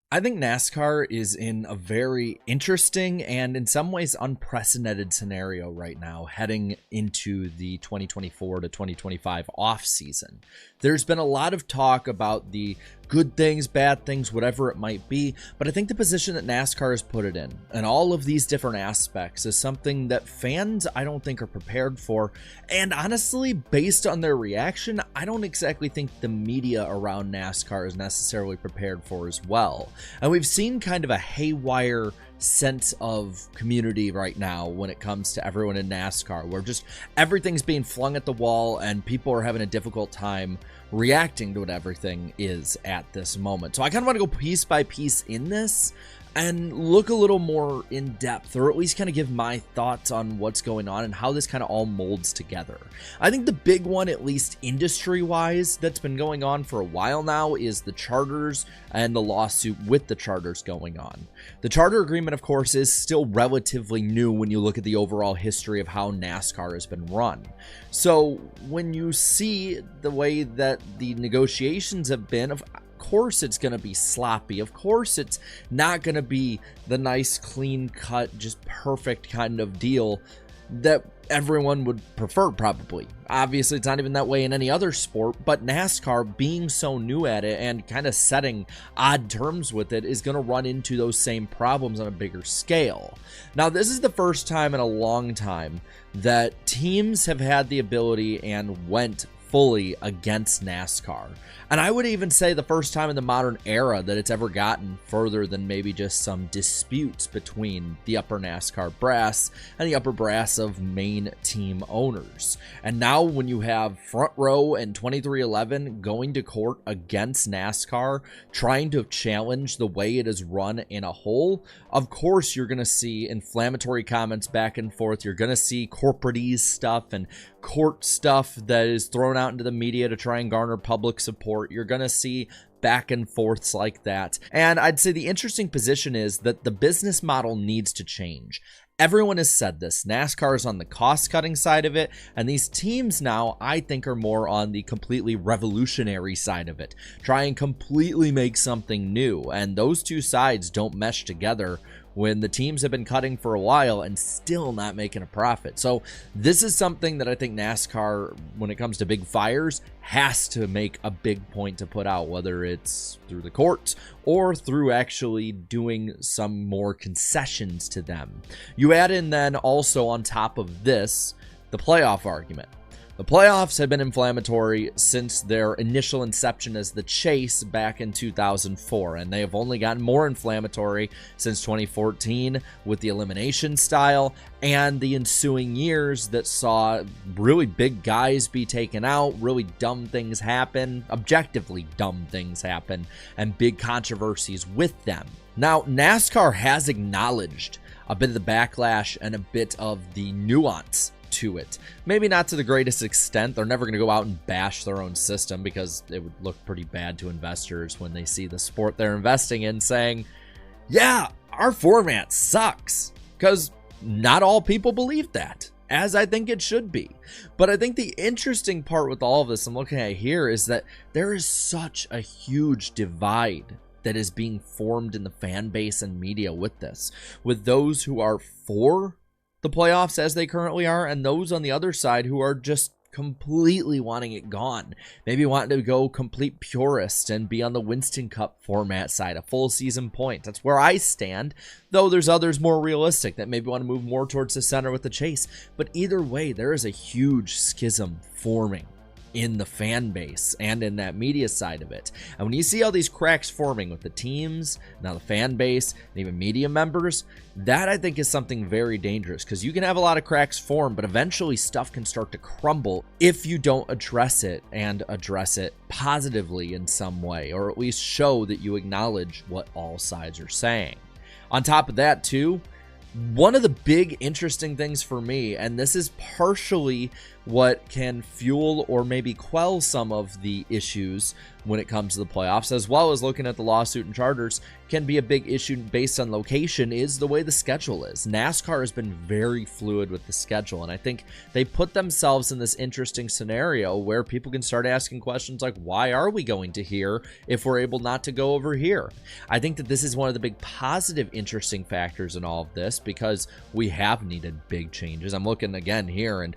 I think NASCAR is in a very interesting and in some ways unprecedented scenario right now heading into the 2024 to 2025 offseason. There's been a lot of talk about the good things, bad things, whatever it might be, but I think the position that NASCAR has put it in and all of these different aspects is something that fans I don't think are prepared for. And honestly, based on their reaction, I don't exactly think the media around NASCAR is necessarily prepared for as well. And we've seen kind of a haywire sense of community right now when it comes to everyone in NASCAR, where just everything's being flung at the wall and people are having a difficult time reacting to what everything is at this moment. So I kind of want to go piece by piece in this and look a little more in depth, or at least kind of give my thoughts on what's going on and how this kind of all molds together. I think the big one, at least industry-wise, that's been going on for a while now is the charters and the lawsuit with the charters going on. The charter agreement, of course, is still relatively new when you look at the overall history of how NASCAR has been run. So when you see the way that the negotiations have been, of course it's going to be sloppy. Of course it's not going to be the nice, clean cut, just perfect kind of deal that everyone would prefer probably. Obviously, it's not even that way in any other sport, but NASCAR, being so new at it and kind of setting odd terms with it, is going to run into those same problems on a bigger scale. Now, this is the first time in a long time that teams have had the ability and went fully against NASCAR. And I would even say the first time in the modern era that it's ever gotten further than maybe just some disputes between the upper NASCAR brass and the upper brass of main team owners. And now when you have Front Row and 2311 going to court against NASCAR, trying to challenge the way it is run in a whole, of course you're going to see inflammatory comments back and forth. You're going to see corporatese stuff and court stuff that is thrown out into the media to try and garner public support. You're going to see back and forths like that. And I'd say the interesting position is that the business model needs to change. Everyone has said this. NASCAR is on the cost-cutting side of it, and these teams now, I think, are more on the completely revolutionary side of it. Try and completely make something new, and those two sides don't mesh together when the teams have been cutting for a while and still not making a profit. So this is something that I think NASCAR, when it comes to big fires, has to make a big point to put out, whether it's through the courts or through actually doing some more concessions to them. You add in then also on top of this, the playoff argument. The playoffs have been inflammatory since their initial inception as the chase back in 2004, and they have only gotten more inflammatory since 2014 with the elimination style and the ensuing years that saw really big guys be taken out, really dumb things happen, objectively dumb things happen, and big controversies with them. Now, NASCAR has acknowledged a bit of the backlash and a bit of the nuance to it. Maybe not to the greatest extent. They're never going to go out and bash their own system, because it would look pretty bad to investors when they see the sport they're investing in saying, yeah, our format sucks, because not all people believe that, as I think it should be. But I think the interesting part with all of this I'm looking at here is that there is such a huge divide that is being formed in the fan base and media with this, with those who are for the playoffs as they currently are, and those on the other side who are just completely wanting it gone. Maybe wanting to go complete purist and be on the Winston Cup format side, a full season point. That's where I stand, though there's others more realistic that maybe want to move more towards the center with the chase. But either way, there is a huge schism forming in the fan base and in that media side of it. And when you see all these cracks forming with the teams, now the fan base, and even media members, that I think is something very dangerous, because you can have a lot of cracks form, but eventually stuff can start to crumble if you don't address it, and address it positively in some way, or at least show that you acknowledge what all sides are saying. On top of that too, one of the big interesting things for me, and this is partially what can fuel or maybe quell some of the issues when it comes to the playoffs, as well as looking at the lawsuit and charters, can be a big issue based on location, is the way the schedule is. NASCAR has been very fluid with the schedule, and I think they put themselves in this interesting scenario where people can start asking questions like, why are we going to here if we're able not to go over here? I think that this is one of the big positive, interesting factors in all of this, because we have needed big changes. I'm looking again here, and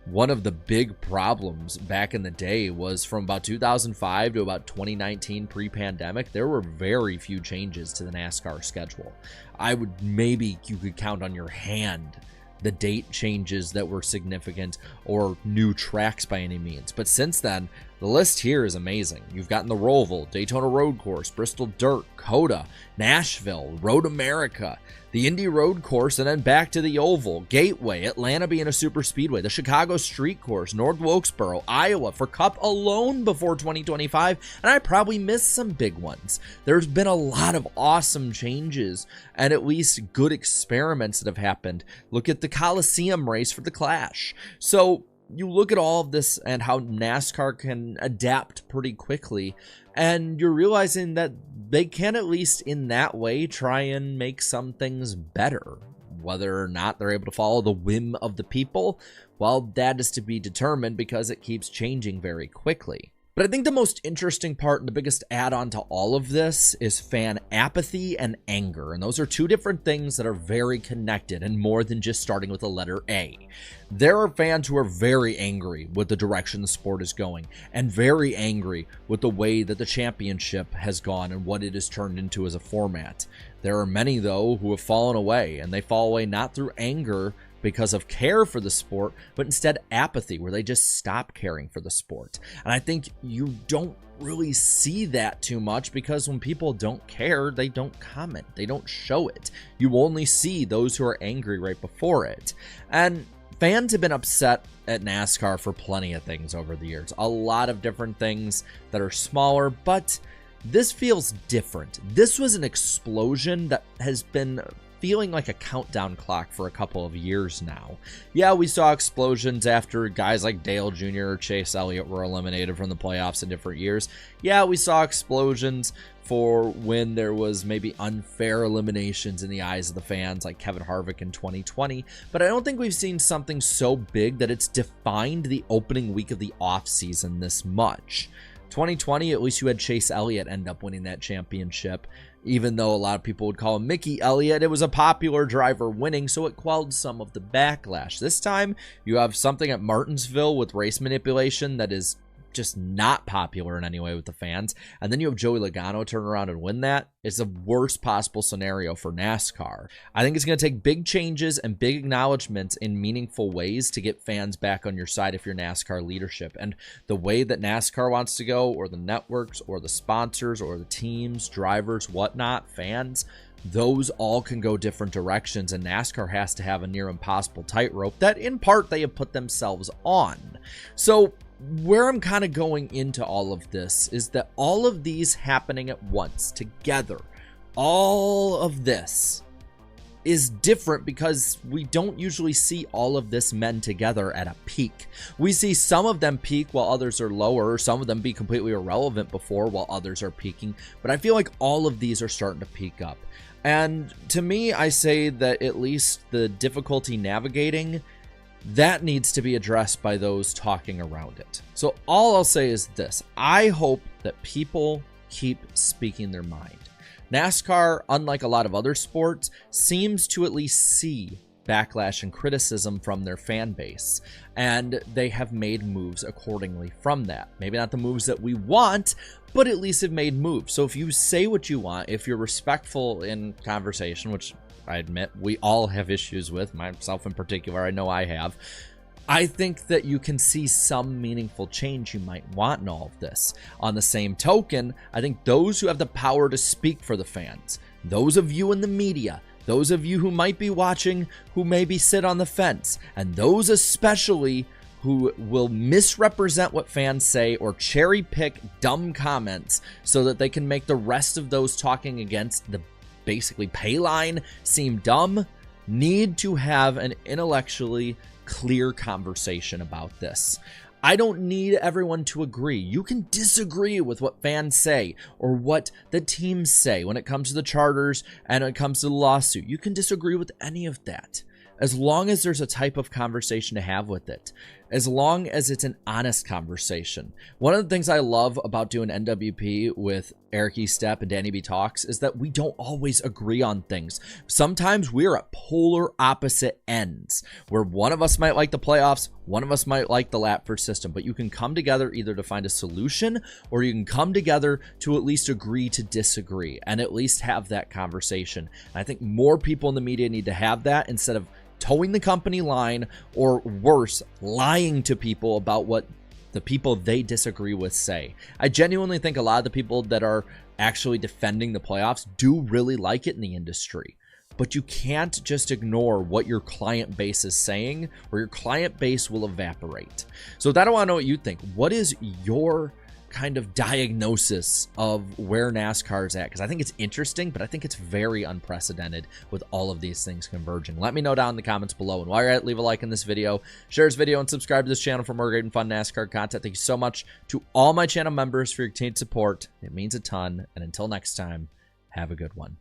one of the big problems back in the day was from about 2005 to about 2019 pre-pandemic, there were very few changes to the NASCAR schedule. You could count on your hand the date changes that were significant or new tracks by any means. But since then, the list here is amazing. You've gotten the Roval, Daytona Road Course, Bristol Dirt, COTA, Nashville, Road America, the Indy Road Course, and then back to the Oval, Gateway, Atlanta being a super speedway, the Chicago Street Course, North Wilkesboro, Iowa for Cup alone before 2025, and I probably missed some big ones. There's been a lot of awesome changes and at least good experiments that have happened. Look at the Coliseum race for the Clash. So you look at all of this and how NASCAR can adapt pretty quickly, and you're realizing that they can, at least in that way, try and make some things better. Whether or not they're able to follow the whim of the people, well, that is to be determined because it keeps changing very quickly. But I think the most interesting part and the biggest add-on to all of this is fan apathy and anger. And those are two different things that are very connected and more than just starting with the letter A. There are fans who are very angry with the direction the sport is going and very angry with the way that the championship has gone and what it has turned into as a format. There are many, though, who have fallen away, and they fall away not through anger because of care for the sport, but instead apathy, where they just stop caring for the sport. And I think you don't really see that too much, because when people don't care, they don't comment, they don't show it. You only see those who are angry right before it. And fans have been upset at NASCAR for plenty of things over the years. A lot of different things that are smaller, but this feels different. This was an explosion that has been feeling like a countdown clock for a couple of years now. Yeah, we saw explosions after guys like Dale Jr. or Chase Elliott were eliminated from the playoffs in different years. Yeah, we saw explosions for when there was maybe unfair eliminations in the eyes of the fans, like Kevin Harvick in 2020, but I don't think we've seen something so big that it's defined the opening week of the offseason this much. 2020, at least you had Chase Elliott end up winning that championship. Even though a lot of people would call him Mickey Elliott, it was a popular driver winning, so it quelled some of the backlash. This time, you have something at Martinsville with race manipulation that is just not popular in any way with the fans, and then you have Joey Logano turn around and win that. It's the worst possible scenario for NASCAR. I think it's going to take big changes and big acknowledgments in meaningful ways to get fans back on your side if you're NASCAR leadership. And the way that NASCAR wants to go, or the networks, or the sponsors, or the teams, drivers, whatnot, fans, those all can go different directions, and NASCAR has to have a near impossible tightrope that in part they have put themselves on. So where I'm kind of going into all of this is that all of these happening at once together, all of this is different because we don't usually see all of this men together at a peak. We see some of them peak while others are lower, or some of them be completely irrelevant before while others are peaking, but I feel like all of these are starting to peak up. And to me, I say that at least the difficulty navigating, that needs to be addressed by those talking around it. So all I'll say is this: I hope that people keep speaking their mind. NASCAR, unlike a lot of other sports, seems to at least see backlash and criticism from their fan base, and they have made moves accordingly from that. Maybe not the moves that we want, but at least have made moves. So if you say what you want, if you're respectful in conversation, which I admit we all have issues with, myself in particular, I know I have, I think that you can see some meaningful change you might want in all of this. On the same token, I think those who have the power to speak for the fans, those of you in the media, those of you who might be watching who maybe sit on the fence, and those especially who will misrepresent what fans say or cherry pick dumb comments so that they can make the rest of those talking against the basically pay line seem dumb, need to have an intellectually clear conversation about this. I don't need everyone to agree. You can disagree with what fans say or what the teams say when it comes to the charters and when it comes to the lawsuit. You can disagree with any of that, as long as there's a type of conversation to have with it, as long as it's an honest conversation. One of the things I love about doing NWP with Eric E. Stepp and Danny B. Talks is that we don't always agree on things. Sometimes we're at polar opposite ends, where one of us might like the playoffs, one of us might like the lap first system, but you can come together either to find a solution, or you can come together to at least agree to disagree and at least have that conversation. And I think more people in the media need to have that, instead of towing the company line, or worse, lying to people about what the people they disagree with say. I genuinely think a lot of the people that are actually defending the playoffs do really like it in the industry. But you can't just ignore what your client base is saying, or your client base will evaporate. So with that, I want to know what you think. What is your kind of diagnosis of where NASCAR is at? Because I think it's interesting, but I think it's very unprecedented with all of these things converging. Let me know down in the comments below. And while you're at it, leave a like in this video, share this video, and subscribe to this channel for more great and fun NASCAR content. Thank you so much to all my channel members for your continued support. It means a ton. And until next time, have a good one.